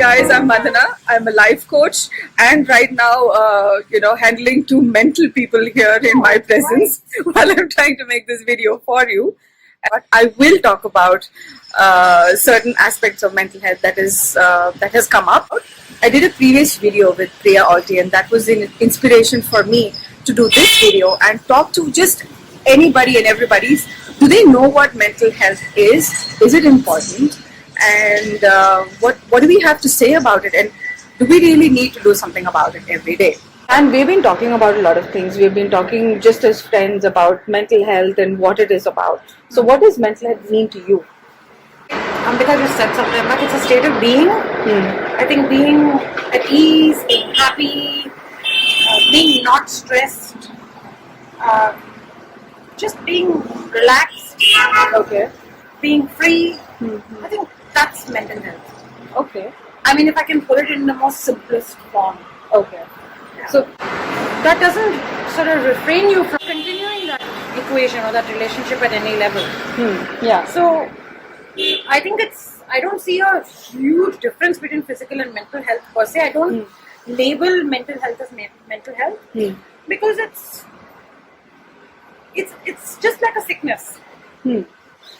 guys, I'm Madana. I'm a life coach, and right now, handling two mental people here in my presence while I'm trying to make this video for you. But I will talk about certain aspects of mental health that has come up. I did a previous video with Priya Alti, and that was an inspiration for me to do this video and talk to just anybody and everybody. Do they know what mental health is? Is it important? And what do we have to say about it? And do we really need to do something about it every day? And we've been talking about a lot of things. We've been talking just as friends about mental health and what it is about. So what does mental health mean to you? Ambika just said something like it's a state of being. I think being at ease, being happy, being not stressed, just being relaxed, Okay. being free. I think that's mental health. Okay. I mean, if I can put it in the most simplest form. Okay. So that doesn't sort of refrain you from continuing that equation or that relationship at any level. Yeah. So I think I don't see a huge difference between physical and mental health per se. I don't label mental health as mental health because it's just like a sickness,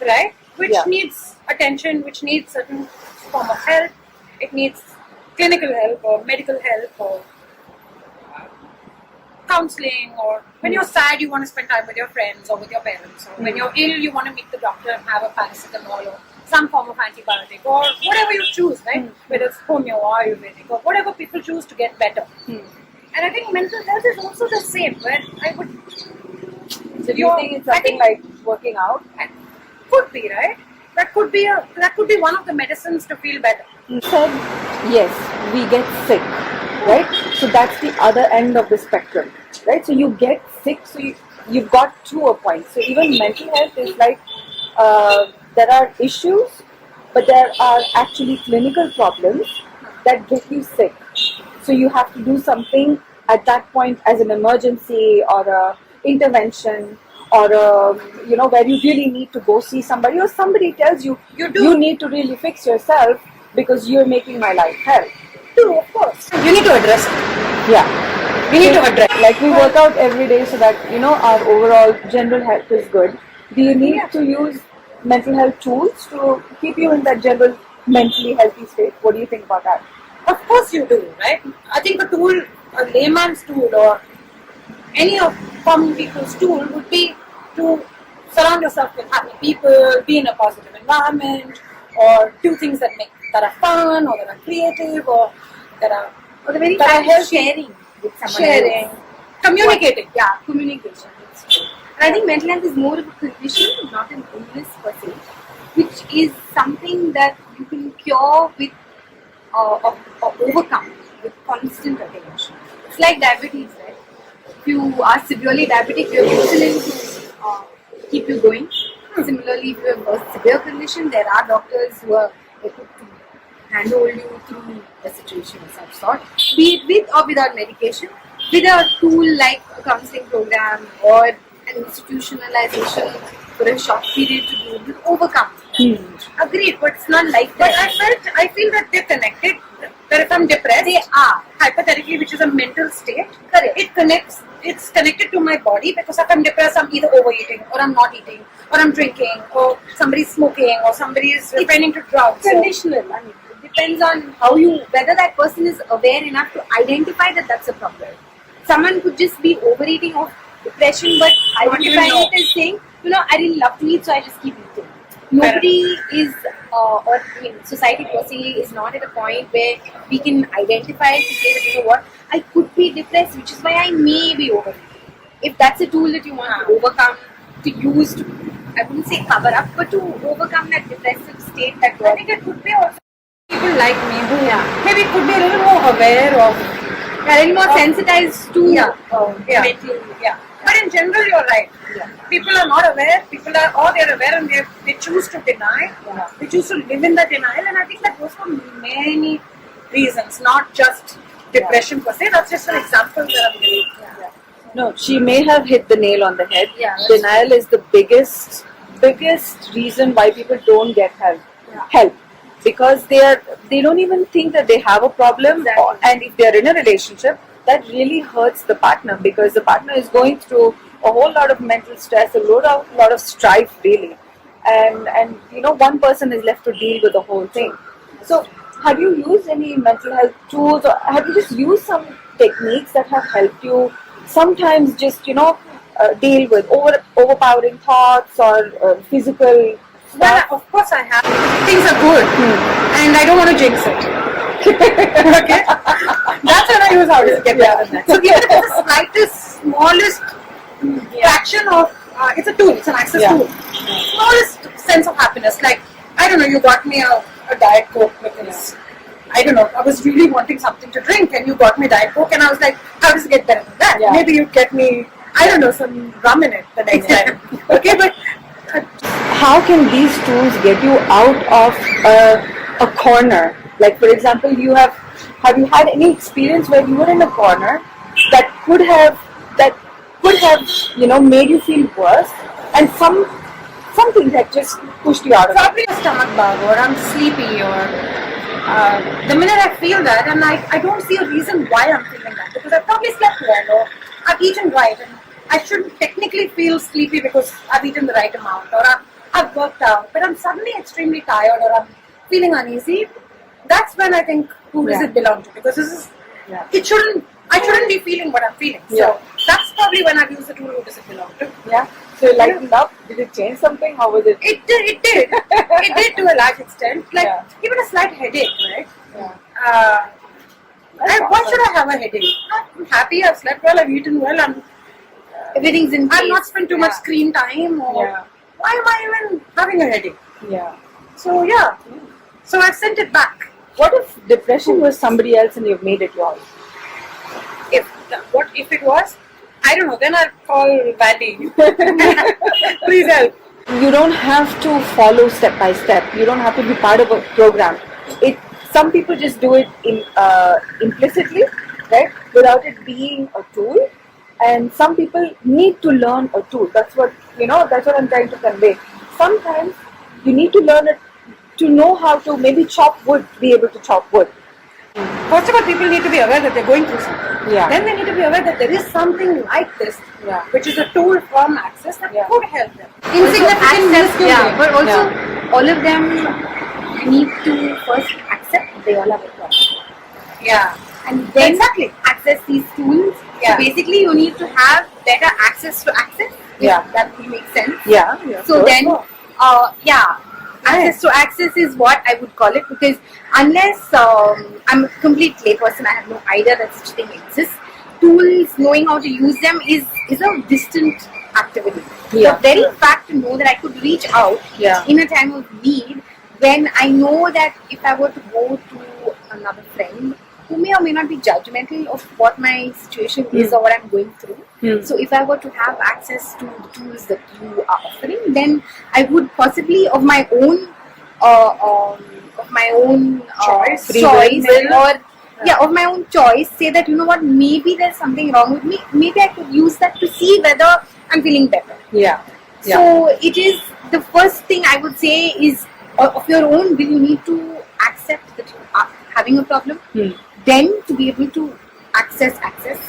right? Which needs attention, which needs certain form of help. It needs clinical help or medical help or counseling, or when you're sad you want to spend time with your friends or with your parents, or when you're ill you want to meet the doctor and have a paracetamol or some form of antibiotic or whatever you choose, right? Whether it's homeo or ayurvedic or whatever people choose to get better. And I think mental health is also the same, where I would... So do you think it's something like working out? Could be, right? That could be one of the medicines to feel better. Said yes, we get sick, right? So that's the other end of the spectrum, right? So you get sick, so you've got to a point. So even mental health is like there are issues, but there are actually clinical problems that get you sick. So you have to do something at that point as an emergency or a intervention, or where you really need to go see somebody, or somebody tells you you need to really fix yourself because you're making my life hell. True, of course. You need to address it. Yeah, We need to address. like we work out every day so that our overall general health is good. Do you need to use mental health tools to keep you in that general mentally healthy state? What do you think about that? Of course you do, right? I think a tool, a layman's tool, or any of common people's tool would be to surround yourself with happy people, be in a positive environment, or do things that are fun, or that are creative, or that are the very that are fact of healthy. sharing with someone Sharing, else. communicating. Yeah, communication. It's true. And I think mental health is more of a condition, not an illness per se, which is something that you can cure with or overcome with constant attention. It's like diabetes, right? If you are severely diabetic, you have insulin to keep you going. Similarly, if you have a severe condition, there are doctors who are able to handhold you through the situation of some sort, be it with or without medication, with a tool like a counseling program or an institutionalization for a short period to be able to overcome. Agreed, but it's not like But that. I feel that they're connected. That if I'm depressed, They are. hypothetically, which is a mental state, Correct. it's connected to my body, because if I'm depressed, I'm either overeating, or I'm not eating, or I'm drinking, or somebody's smoking, or somebody is refraining to drugs. Conditional. I mean, it depends on whether that person is aware enough to identify that that's a problem. Someone could just be overeating of depression, but Not even identifying know. it as saying, I really love to eat, so I just keep eating. Nobody is, society per se is not at a point where we can identify to say that, I could be depressed, which is why I may be overeating. If that's a tool that you want to overcome, to use to, I wouldn't say cover up, but to overcome that depressive state that I think it could be also people like me who maybe could be a little more aware of, are a little more sensitized to mental. But in general, you're right. People are not aware. They're aware and they choose to deny. They choose to live in the denial, and I think that goes for many reasons, not just depression per se. That's just an example that I'm giving. No, she may have hit the nail on the head. Yeah, that's Denial is the biggest reason why people don't get help. because they don't even think that they have a problem. Exactly. And if they're in a relationship, that really hurts the partner, because the partner is going through a whole lot of mental stress, a lot of strife really, and one person is left to deal with the whole thing. So have you used any mental health tools, or have you just used some techniques that have helped you sometimes just deal with overpowering thoughts or physical Well, stuff? of course I have. Things are good, and I don't want to jinx it. Okay, that's when I use how to get better than that. So give it the slightest, smallest fraction of. It's a tool. It's an access Yeah. tool. Smallest sense of happiness. Like, I don't know. You got me a Diet Coke because I don't know. I was really wanting something to drink, and you got me Diet Coke, and I was like, how does it get better than that? Yeah. Maybe you get me, I don't know, some rum in it the next time. Okay, but. How can these tools get you out of a corner? Like, for example, have you had any experience where you were in a corner that could have made you feel worse, and something that just pushed you out of it? Probably a stomach bug, or I'm sleepy, or the minute I feel that, and I don't see a reason why I'm feeling that, because I've probably slept well, or I've eaten right, and I shouldn't technically feel sleepy because I've eaten the right amount, or I've worked out, but I'm suddenly extremely tired, or I'm feeling uneasy. That's when I think, who does Yeah. it belong to? Because this is, Yeah. I shouldn't be feeling what I'm feeling. So Yeah. that's probably when I've used the tool, who does it belong to? Yeah. So you lightened up. Did it change something? How was it? It did to a large extent. Like, Yeah. even a slight headache, right? Yeah. Why should I have a headache? I'm happy, I've slept well, I've eaten well, Everything's in I've place. not spent too much screen time, or Yeah. why am I even having a headache? Yeah. So yeah, so I've sent it back. What if depression was somebody else and you've made it yours? What if it was? I don't know. Then I'll call Vandy. Please help. You don't have to follow step by step. You don't have to be part of a program. Some people just do it implicitly, right, without it being a tool. And some people need to learn a tool. That's what I'm trying to convey. Sometimes you need to learn it to know how to maybe chop wood, be able to chop wood. First of all, people need to be aware that they're going through something. Yeah. Then they need to be aware that there is something like this, Yeah. which is a tool from Access that Yeah. could help them. Insignificant, minuscule yeah, way. but also all of them need to first accept they all have a problem, Yeah. and then Exactly. access these tools. Yeah. So basically, you need to have better access to access. if Yeah. that will make sense. Yeah. So sure. then, access to access is what I would call it, because unless I'm a complete layperson, I have no idea that such thing exists. Tools, knowing how to use them is a distant activity. Yeah. The very fact to know that I could reach out Yeah. in a time of need, when I know that if I were to go to another friend who may or may not be judgmental of what my situation is or what I'm going through. So if I were to have access to the tools that you are offering, then I would possibly of my own Choice. Free will. of my own choice, say that, you know what, maybe there's something wrong with me. Maybe I could use that to see whether I'm feeling better. Yeah. Yeah. So it is the first thing I would say is, of your own will, you need to accept that you are having a problem. Then to be able to access.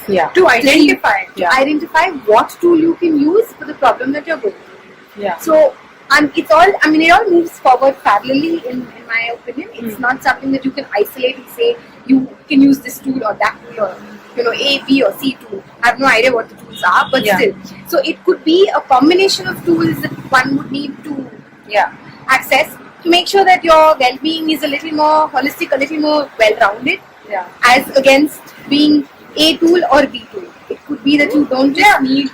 Yeah. To identify. Yeah. Identify what tool you can use for the problem that you're going through. Yeah. So, and it all moves forward parallelly in my opinion. It's not something that you can isolate and say you can use this tool or that tool, or A, B or C tool. I have no idea what the tools are, but Yeah. still. So it could be a combination of tools that one would need to Yeah. access to make sure that your well-being is a little more holistic, a little more well-rounded, Yeah. as against being A tool or B tool. It could be that you don't just need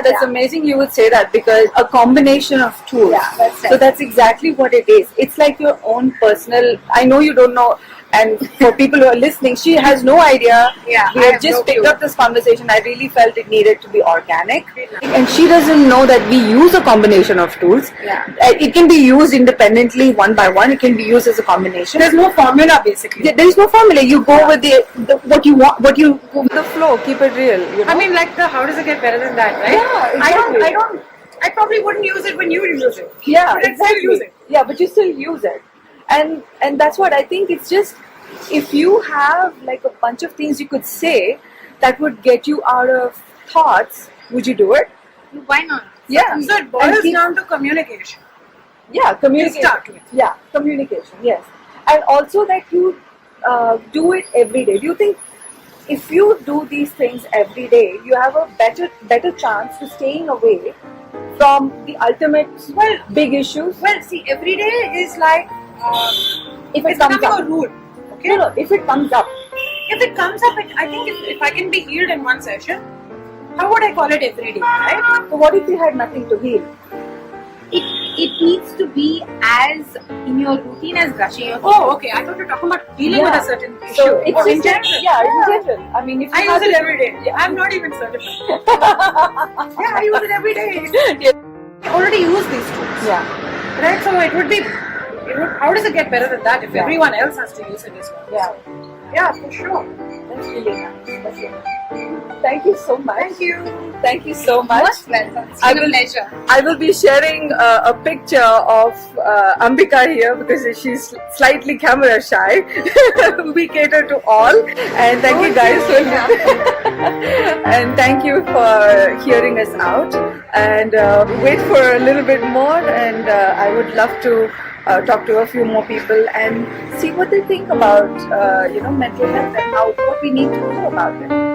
That's amazing you would say that, because a combination of tools. Yeah, that's So right. that's exactly what it is. It's like your own personal. I know you don't know, and for people who are listening, she has no idea. Yeah, We I have have just no picked clue. up this conversation. I really felt it needed to be organic, and she doesn't know that we use a combination of tools. Yeah. It can be used independently, one by one. It can be used as a combination. There's no formula basically. There is no formula. You go with the what you want. What you go with the flow. Keep it real. You know? I mean, like how does it get better than that, right? Yeah, exactly. I probably wouldn't use it when you use it. Yeah, But I'd still exactly. use it. Yeah, but you still use it. and that's what I think. It's just, if you have like a bunch of things you could say that would get you out of thoughts, would you do it? Why not? Yeah. So it And boils keep- down to communication. Yeah, communication. start with. Yeah, communication. Yes, and also that you do it every day. Do you think if you do these things every day, you have a better chance to staying away from the ultimate big issues? Well, see, every day is like If it it's comes becoming up, a rule. Okay. no, if it comes up, If it comes up, I think if I can be healed in one session, how would I call it every day, right? so what if you had nothing to heal? It needs to be as in your routine as brushing your teeth. Oh, okay. I thought you were talking about dealing with a certain issue. So it's Or in just general. yeah, in general. I mean, if I you use have it to- every day. Yeah. I'm not even certified. Yeah, I use it every day. I already use these tools. Yeah. Right? So it would be. How does it get better than that if Yeah. everyone else has to use it as well? Yeah. So, yeah, for sure. That's really nice. That's really nice. Thank you so much. Thank you. Thank you so much. Most welcome. It's I been a will- pleasure. I will be sharing a picture of Ambika here because she's slightly camera shy. We cater to all, and thank you guys for and thank you for hearing us out. And wait for a little bit more, and I would love to talk to a few more people and see what they think about mental health and what we need to do about it.